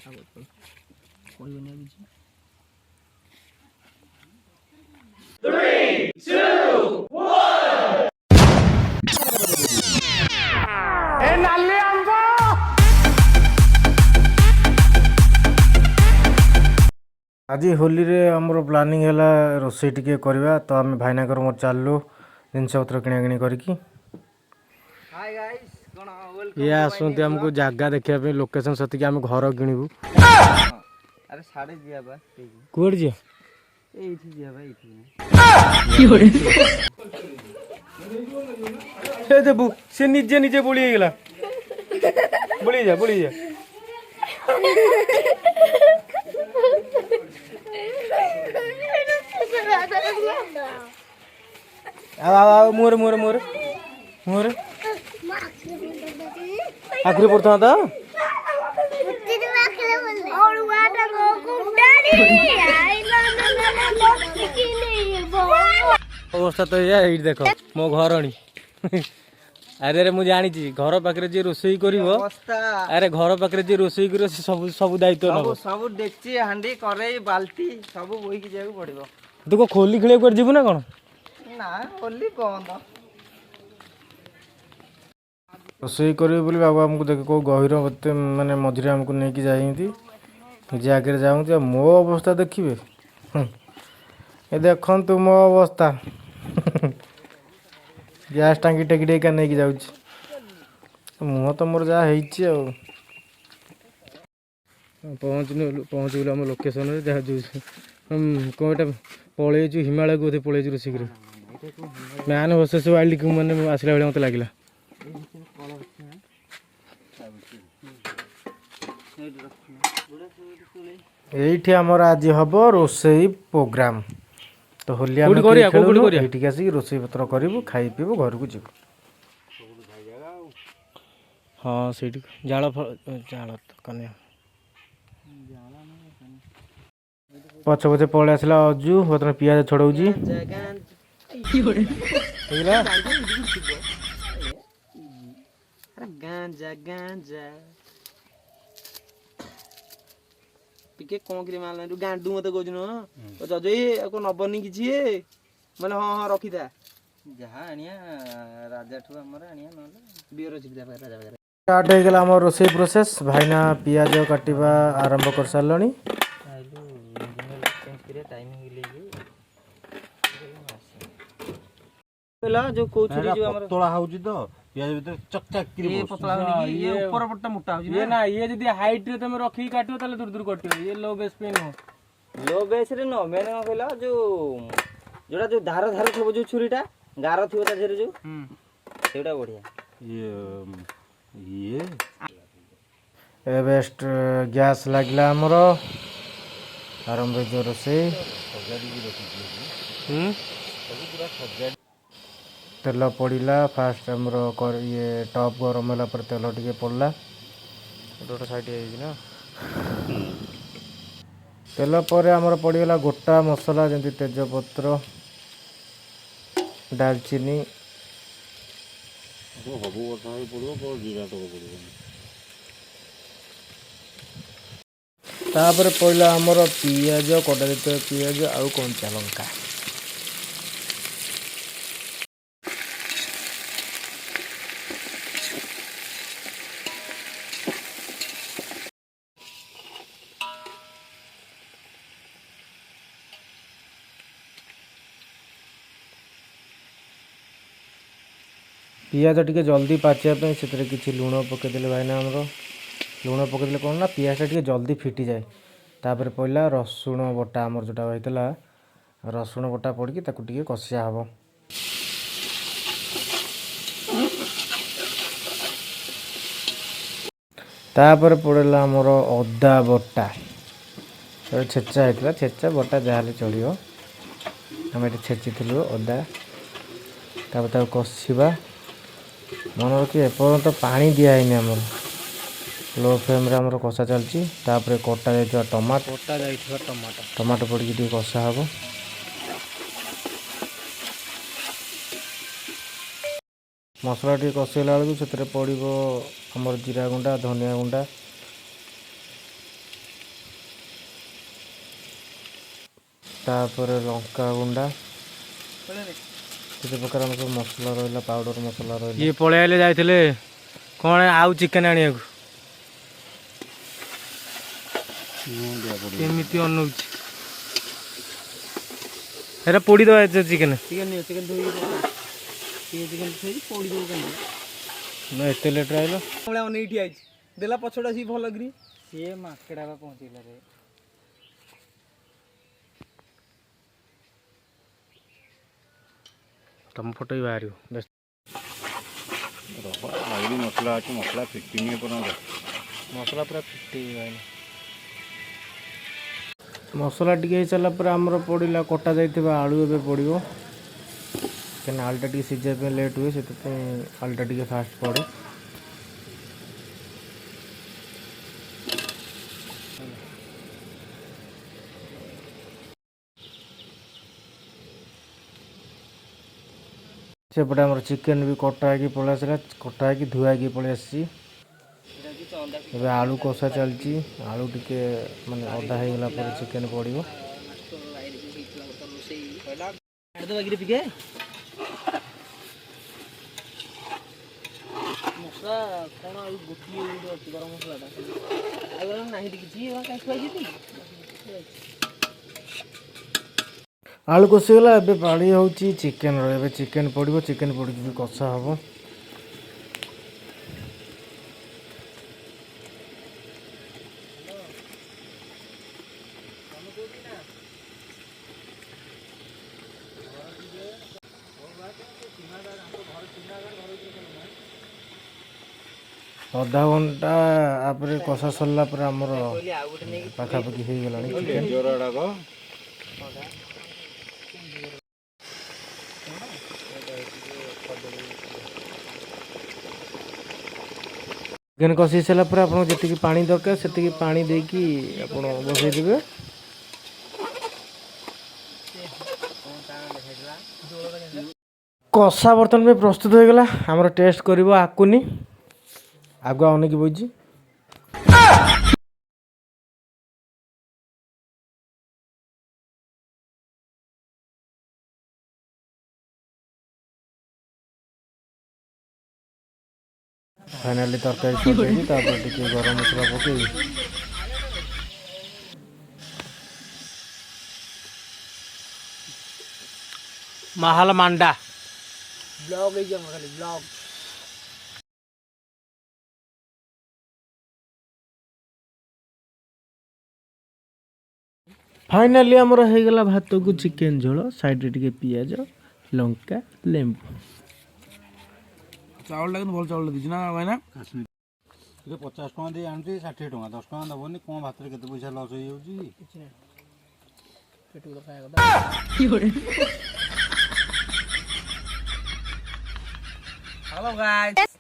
3, 2, 1 आज होली रे हमरो प्लानिंग है रोसई टिके करवा तो आम भाईना मोर चलू जिनस पत्र किना किणी करके ये आसुँच आमको जगह देखा लोकेशन सतिक आम घर किणु अरे साढ़े जिया बा कौट जी एठी जिया बा एठी देबू से निजे निजे बोली गला बोली जा आ मोर मोर मोर मोर आखिरी पड़ता था अवस्था तो ये देख मो घर अरे अरे मुझे जानी घर पाखे जी रोसई कर अरे घर पाखे जी रोसई कर सब सब दायित्व नब सब डेक्ची हांडी करेई बाल्टी सब बोई के जाय पड़िबो तू को खोली खेले कर जीवु ना कोन ना होली बंद रोसई करी बोली बाबू हमको देख को गहिर मत माने मझिरे हमको नहीं जाइंती जे आगे जाऊँ मो अवस्था देखिए ये देखु मो अवस्था गैस टांकी टेकी टेका नहीं जाऊँ मुह तो मोर जहाँ पहुँचल आम लोकेशन जहाँ जो कौटा पलैचु हिमालय को पलैचु शीघ्र मैन वर्सेस वाइल्ड मैंने आसला बेले मत लगे ये आमर आज हम रोसई प्रोग्राम तो होली आसिक रोसई पत्र करूँ खाई पीबू घर को जीव हाँ से जाल जाल कन्या पछ पछे पलि आसला अजू बर्तमान पियाज छड़ाऊँ गांजा गांजा टिके कौन करी माल तू गांडू मत कहू न जजई को नबनी किछि माने हां हां रखी था जहा आनिया राजा ठु हमर आनिया न बियर चिपदा राजा बाजार स्टार्ट हो गला हमर रोसई प्रोसेस भाईना पियाज काटिबा आरंभ कर सारलणी आइलु इंजीनियर चेंज करे टाइमिंग लेगी पहला जो कोचुरी जो हमर तोला होउची तो पियाज भीतर चकचक करी ये पतला होनी ये ऊपर पट्टा मोटा हो ये ना ये यदि हाइट रे तमे रखी काटियो ताले दूर दूर कटियो ये लो बेस पे नो लो बेस रे नो मैंने कहला जो जोड़ा जो धार धार थबो जो छुरीटा गार थिबो ता झरे जो सेटा बढ़िया ये ए बेस्ट गैस लागला हमर आरंभ जो रोसे तेल पड़ा फास्ट आमर ये टप गरम है तेल टे पड़ा गोटे साइड ना तेल पर आमर पड़गला गोटा मसला जमी तेजपत्र डालचीनी तापर पड़ा आमर पियाज कटा जाते पियाज आउ कंचा लंका पियाज टे जल्दी पाचापी से किसी लुण पकईदे भाईना आमर लुण पकईदे कौन ना पियाज टे जल्दी फिटी जाए तापर पड़ा रसुण बटा आमर जोटा होता रसुण बटा पड़ी टे कषिया हम तापर पड़ा आमर अदा बटा छेचा होता छेचा बटा जहाँ चलो आम ये छेची अदा तापर कषा मन रखिए एपर्तंत पानी दिखाई आमर लो फ्लेम रे आमर कषा चलती कटा जा टमाटो टमाटो पड़ी टे कषा हम मसला टे कषेला बेलू से पड़ो आमर जीरा गुंडा धनिया गुंडा तापर लंका गुंडा केते प्रकार सब मसला रहा पाउडर मसला रहा ये पलि आइले जाइथिले कौन आउ चिकेन आनिया केमिति अनौछि एरा पोड़ी दवा चिकेन चिकेन चिकेन धोई चिकेन थोई पोड़ी दो कन ना एते लेट आइलो हमरा अनेठी आइछ देला पछोडा सी भल गरी से माकेडा पहुंचीला रे तम फोटो ही बाहर आगरी मसला अच्छे मसला फिटिंग मसला पूरा फिटी मसला टिके सारा पर आमर पड़ा कटा जाइए आलू ए पड़ो कहीं आलूटा टे सीझा लेट हुए से आलूटा टे फास्ट पड़े सेपटे आम चिकेन भी कटा है पलि आसला कटा है धुआ पलि आसी आलू कषा चलती आलू टिके माने अधा हो गला पर चिकेन पड़ो मसला कौन गोटे गरम मसला ना किसी आलू कषिगला ए पाड़ी हूँ चिकेन रे चिकेन पड़ो चिकेन पड़ कषा हम अधा घंटा आपरे कषा सरला पर आमर पाखापाखि हो गला चिकेन चिकेन कषि सारा पर आप जी पानी दरकार से पानी देकी बसई देवे कषा बर्तन में प्रस्तुत हो गला आमर टेस्ट करिवो आकुनी आगुआ अनेक बोझी फाइनाली तरकारी सर गरम मसला पकई माहल मांडा ब्लॉग खाली ब्लॉग फाइनाली आमर हो गला भात को चिकेन झोल साइड टे पियाज लंका लेंबू चावल भल चावल दीजिए ना भाई ना 50 टका दे आनी 60 टका 10 टका दबनी कौन भात के पैसा लस हो हेलो गाइस